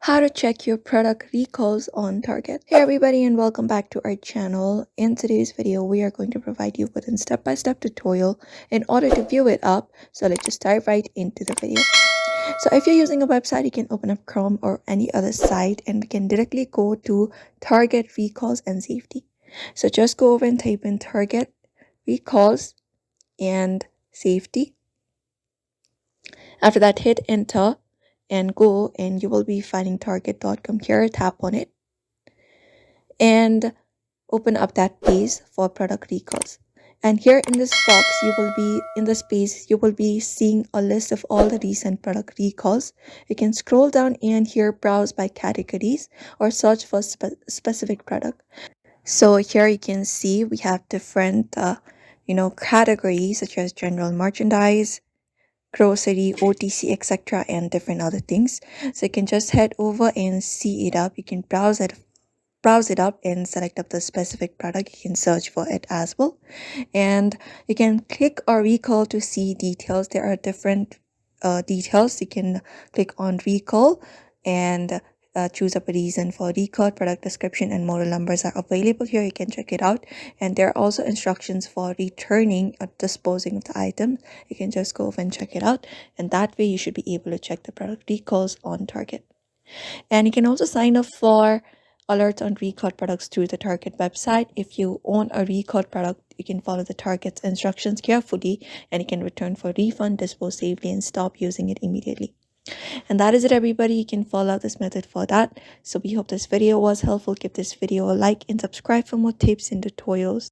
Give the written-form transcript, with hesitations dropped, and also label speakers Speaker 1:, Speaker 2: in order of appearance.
Speaker 1: How to check your product recalls on Target. Hey everybody, and welcome back to our channel. In today's video, we are going to provide you with a step-by-step tutorial in order to view it up. So let's just dive right into the video. So if you're using a website, you can open up Chrome or any other site and we can directly go to Target recalls and safety. So just go over and type in Target recalls and safety. After that, hit enter and go, and you will be finding target.com here. Tap on it and open up that page for product recalls. And here in this box, you will be in the space, you will be seeing a list of all the recent product recalls. You can scroll down and here browse by categories or search for specific product. So here you can see we have different categories such as general merchandise, grocery, OTC, etc., and different other things. So you can just head over and see it up. You can browse it up and select up the specific product. You can search for it as well, and you can click or recall to see details. There are different details. You can click on recall and choose up a reason for recall. Product description and model numbers are available here. You can check it out, and there are also instructions for returning or disposing of the item. You can just go over and check it out, and that way you should be able to check the product recalls on Target. And you can also sign up for alerts on recalled products through the Target website. If you own a recalled product, you can follow the Target's instructions carefully and you can return for refund, dispose safely, and stop using it immediately. And that is it, everybody. You can follow this method for that. So we hope this video was helpful. Give this video a like and subscribe for more tips and tutorials.